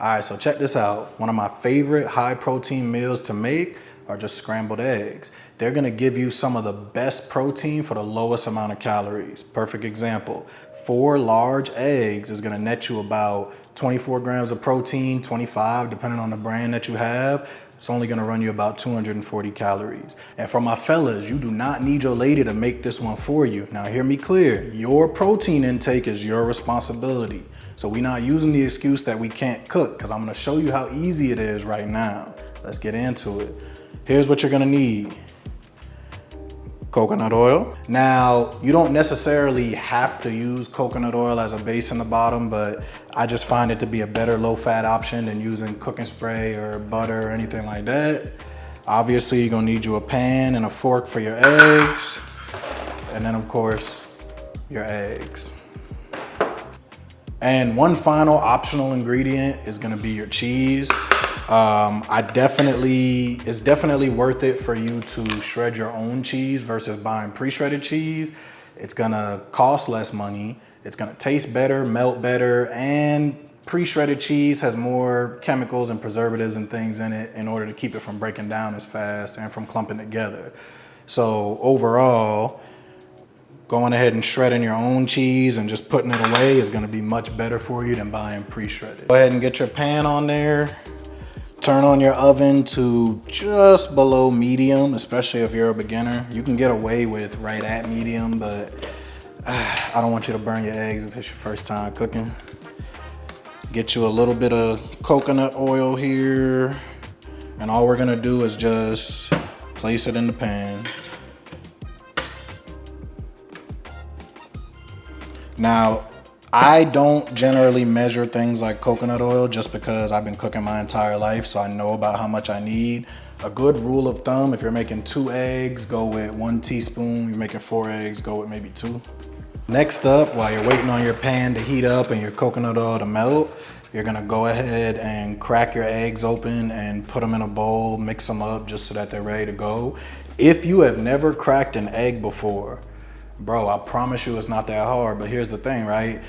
All right, so check this out. One of my favorite high protein meals to make are just scrambled eggs. They're gonna give you some of the best protein for the lowest amount of calories. Perfect example, 4 large eggs is gonna net you about 24 grams of protein, 25, depending on the brand that you have. It's only gonna run you about 240 calories. And for my fellas, you do not need your lady to make this one for you. Now hear me clear, your protein intake is your responsibility. So we're not using the excuse that we can't cook, because I'm gonna show you how easy it is right now. Let's get into it. Here's what you're gonna need. Coconut oil. Now, you don't necessarily have to use coconut oil as a base in the bottom, but I just find it to be a better low-fat option than using cooking spray or butter or anything like that. Obviously, you're gonna need you a pan and a fork for your eggs. And then of course, your eggs. And one final optional ingredient is gonna be your cheese. It's definitely worth it for you to shred your own cheese versus buying pre-shredded cheese. It's gonna cost less money. It's gonna taste better, melt better, and pre-shredded cheese has more chemicals and preservatives and things in it in order to keep it from breaking down as fast and from clumping together. So overall, going ahead and shredding your own cheese and just putting it away is gonna be much better for you than buying pre-shredded. Go ahead and get your pan on there. Turn on your oven to just below medium, especially if you're a beginner. You can get away with right at medium, but I don't want you to burn your eggs if it's your first time cooking. Get you a little bit of coconut oil here. And all we're gonna do is just place it in the pan. Now, I don't generally measure things like coconut oil just because I've been cooking my entire life, so I know about how much I need. A good rule of thumb, if you're making 2 eggs, go with 1 teaspoon. You're making 4 eggs, go with maybe 2. Next up, while you're waiting on your pan to heat up and your coconut oil to melt, you're gonna go ahead and crack your eggs open and put them in a bowl, mix them up just so that they're ready to go. If you have never cracked an egg before, bro, I promise you it's not that hard, but here's the thing, right?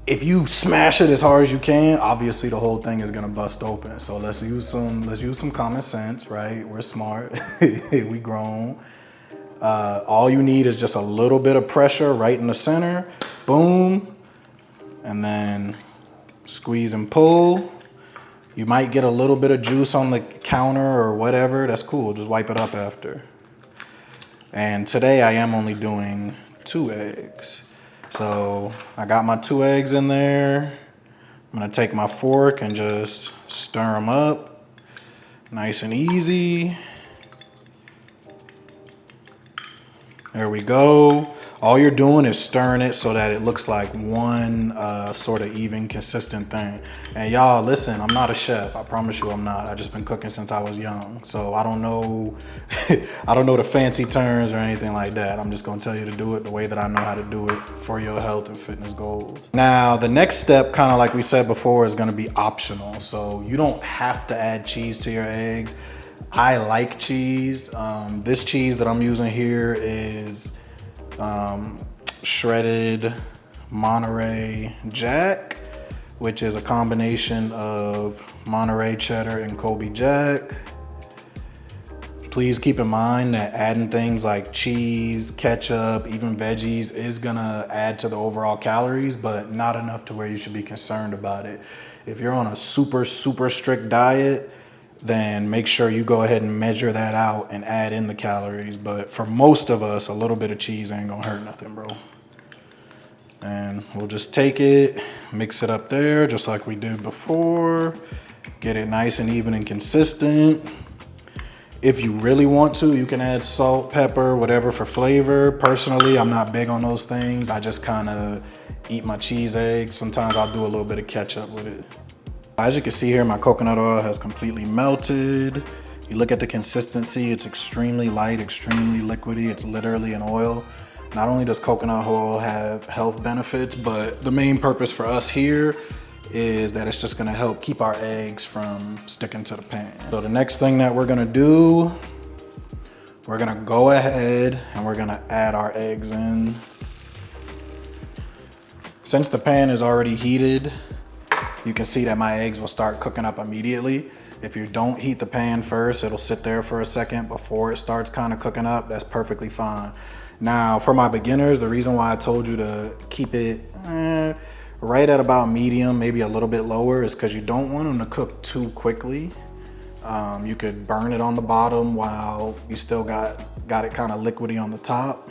If you smash it as hard as you can, obviously the whole thing is gonna bust open. So let's use some common sense, right? We're smart, we grown. All you need is just a little bit of pressure right in the center, boom, and then squeeze and pull. You might get a little bit of juice on the counter or whatever, that's cool, just wipe it up after. And today I am only doing 2 eggs. So I got my 2 eggs in there. I'm gonna take my fork and just stir them up. Nice and easy. There we go. All you're doing is stirring it so that it looks like one sort of even, consistent thing. And y'all, listen, I'm not a chef. I promise you I'm not. I've just been cooking since I was young. So I don't know, I don't know the fancy terms or anything like that. I'm just gonna tell you to do it the way that I know how to do it for your health and fitness goals. Now, the next step, kind of like we said before, is gonna be optional. So you don't have to add cheese to your eggs. I like cheese. This cheese that I'm using here is shredded Monterey Jack, which is a combination of Monterey cheddar and Colby Jack. Please keep in mind that adding things like cheese, ketchup, even veggies is gonna add to the overall calories, but not enough to where you should be concerned about it. If you're on a super strict diet, then make sure you go ahead and measure that out and add in the calories. But for most of us, a little bit of cheese ain't gonna hurt nothing, bro. And we'll just take it, mix it up there just like we did before. Get it nice and even and consistent. If you really want to, you can add salt, pepper, whatever for flavor. Personally, I'm not big on those things. I just kind of eat my cheese eggs. Sometimes I'll do a little bit of ketchup with it. As you can see here, my coconut oil has completely melted. You look at the consistency, it's extremely light, extremely liquidy. It's literally an oil. Not only does coconut oil have health benefits, but the main purpose for us here is that it's just gonna help keep our eggs from sticking to the pan. So the next thing that we're gonna do, we're gonna go ahead and we're gonna add our eggs in. Since the pan is already heated, you can see that my eggs will start cooking up immediately. If you don't heat the pan first, it'll sit there for a second before it starts kind of cooking up. That's perfectly fine. Now, for my beginners, the reason why I told you to keep it right at about medium, maybe a little bit lower, is because you don't want them to cook too quickly. You could burn it on the bottom while you still got it kind of liquidy on the top.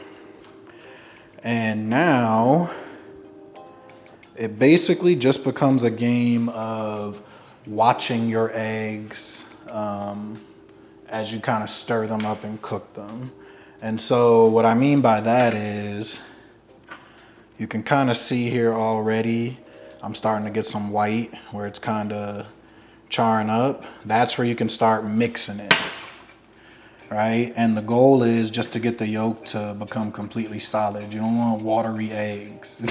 And now it basically just becomes a game of watching your eggs as you kind of stir them up and cook them. And so what I mean by that is you can kind of see here already, I'm starting to get some white where it's kind of charring up. That's where you can start mixing it, right? And the goal is just to get the yolk to become completely solid. You don't want watery eggs.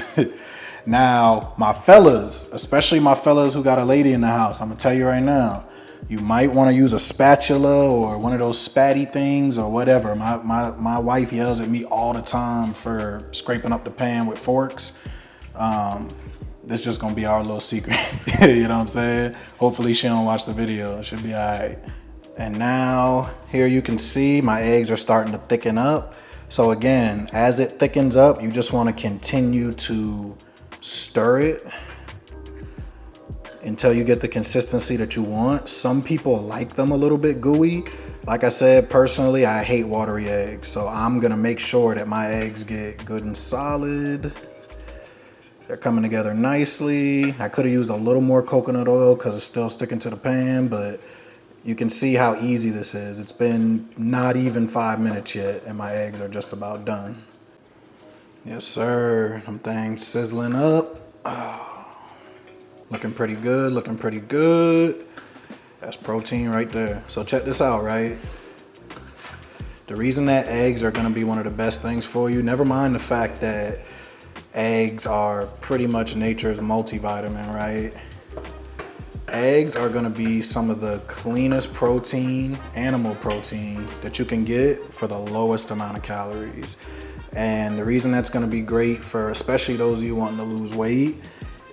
Now, my fellas, especially my fellas who got a lady in the house, I'm gonna tell you right now, you might want to use a spatula or one of those spatty things or whatever. My wife yells at me all the time for scraping up the pan with forks. This just gonna be our little secret. You know what I'm saying? Hopefully she don't watch the video. It should be all right. And now here you can see my eggs are starting to thicken up. So again, as it thickens up, you just want to continue to stir it until you get the consistency that you want. Some people like them a little bit gooey. Like I said, personally, I hate watery eggs. So I'm gonna make sure that my eggs get good and solid. They're coming together nicely. I could have used a little more coconut oil because it's still sticking to the pan, but you can see how easy this is. It's been not even 5 minutes yet and my eggs are just about done. Yes, sir. Them things sizzling up. Oh. Looking pretty good, looking pretty good. That's protein right there. So check this out, right? The reason that eggs are gonna be one of the best things for you, never mind the fact that eggs are pretty much nature's multivitamin, right? Eggs are gonna be some of the cleanest protein, animal protein, that you can get for the lowest amount of calories. And the reason that's gonna be great for especially those of you wanting to lose weight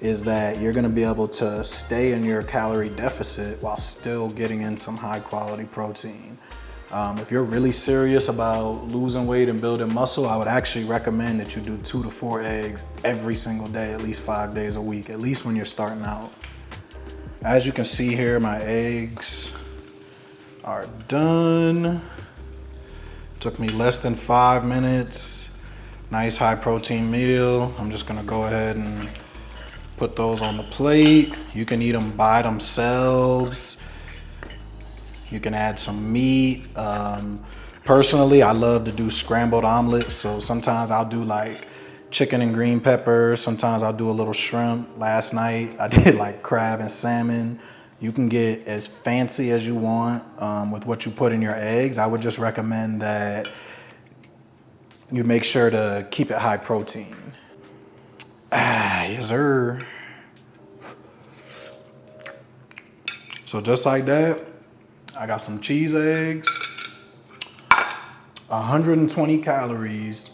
is that you're gonna be able to stay in your calorie deficit while still getting in some high quality protein. If you're really serious about losing weight and building muscle, I would actually recommend that you do 2 to 4 eggs every single day, at least 5 days a week, at least when you're starting out. As you can see here, my eggs are done. Took me less than 5 minutes. Nice high protein meal. I'm just gonna go ahead and put those on the plate. You can eat them by themselves. You can add some meat. Personally, I love to do scrambled omelets. So sometimes I'll do like chicken and green peppers. Sometimes I'll do a little shrimp. Last night I did like crab and salmon. You can get as fancy as you want with what you put in your eggs. I would just recommend that you make sure to keep it high protein. Yes, sir. So just like that, I got some cheese eggs, 120 calories,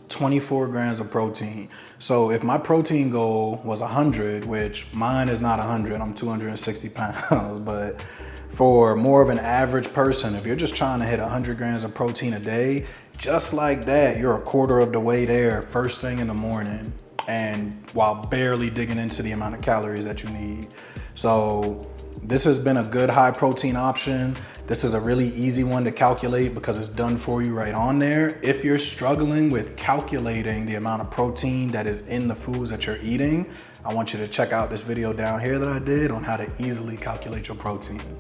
24 grams of protein. So if my protein goal was 100, which mine is not 100, I'm 260 pounds, but for more of an average person, if you're just trying to hit 100 grams of protein a day, just like that, you're a quarter of the way there first thing in the morning, and while barely digging into the amount of calories that you need. So this has been a good high protein option. This is a really easy one to calculate because it's done for you right on there. If you're struggling with calculating the amount of protein that is in the foods that you're eating, I want you to check out this video down here that I did on how to easily calculate your protein.